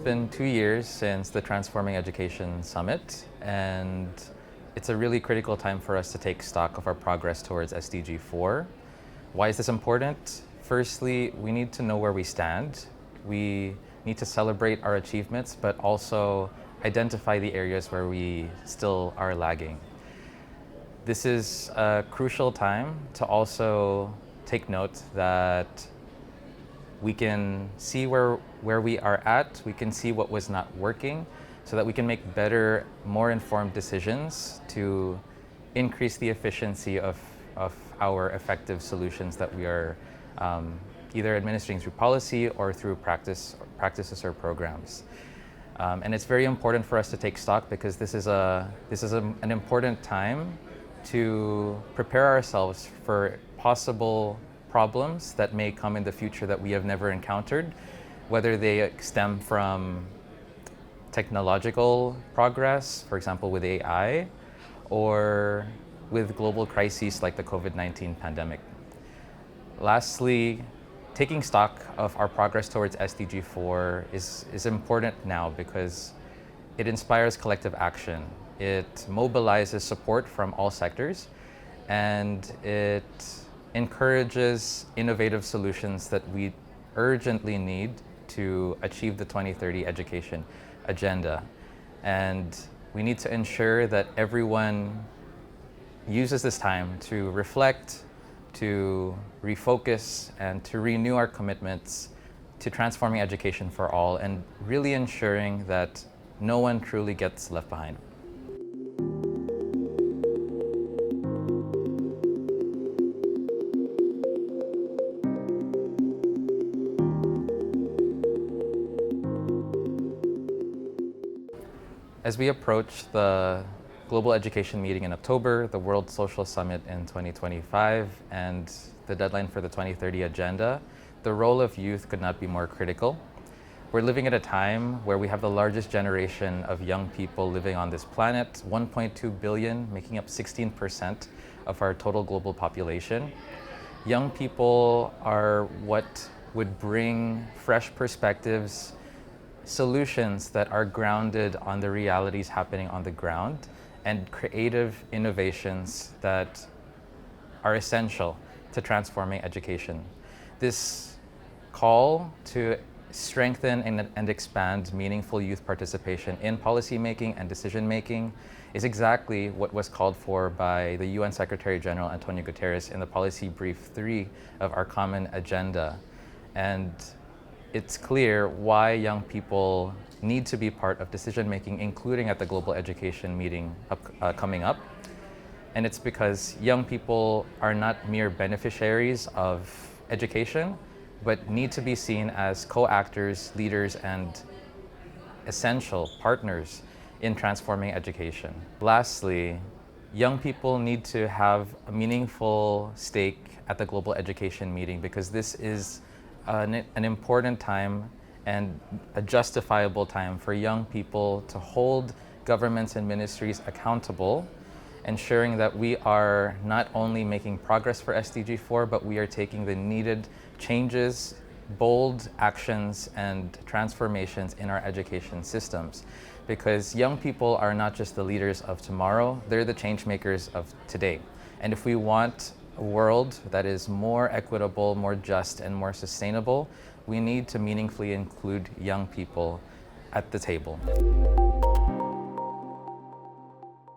It's been 2 years since the Transforming Education Summit, and it's a really critical time for us to take stock of our progress towards SDG4. Why is this important? Firstly, we need to know where we stand. We need to celebrate our achievements, but also identify the areas where we still are lagging. This is a crucial time to also take note that we can see where we are at, we can see what was not working, so that we can make better, more informed decisions to increase the efficiency of our effective solutions that we are either administering through policy or through practices or programs. And it's very important for us to take stock because this is an important time to prepare ourselves for possible problems that may come in the future that we have never encountered, whether they stem from technological progress, for example with AI, or with global crises like the COVID-19 pandemic. Lastly, taking stock of our progress towards SDG4 is important now because it inspires collective action. It mobilizes support from all sectors, and it encourages innovative solutions that we urgently need to achieve the 2030 education agenda. And we need to ensure that everyone uses this time to reflect, to refocus, and to renew our commitments to transforming education for all and really ensuring that no one truly gets left behind. As we approach the Global Education Meeting in October, the World Social Summit in 2025, and the deadline for the 2030 Agenda, the role of youth could not be more critical. We're living at a time where we have the largest generation of young people living on this planet, 1.2 billion, making up 16% of our total global population. Young people are what would bring fresh perspectives, solutions that are grounded on the realities happening on the ground, and creative innovations that are essential to transforming education. This call to strengthen and expand meaningful youth participation in policymaking and decision-making is exactly what was called for by the UN Secretary General Antonio Guterres in the Policy Brief 3 of our common agenda. And it's clear why young people need to be part of decision-making, including at the Global Education Meeting coming up. And it's because young people are not mere beneficiaries of education, but need to be seen as co-actors, leaders, and essential partners in transforming education. Lastly, young people need to have a meaningful stake at the Global Education Meeting because this is an important time and a justifiable time for young people to hold governments and ministries accountable, ensuring that we are not only making progress for SDG4, but we are taking the needed changes, bold actions, and transformations in our education systems. Because young people are not just the leaders of tomorrow, they're the change makers of today. And if we want a world that is more equitable, more just, and more sustainable, we need to meaningfully include young people at the table.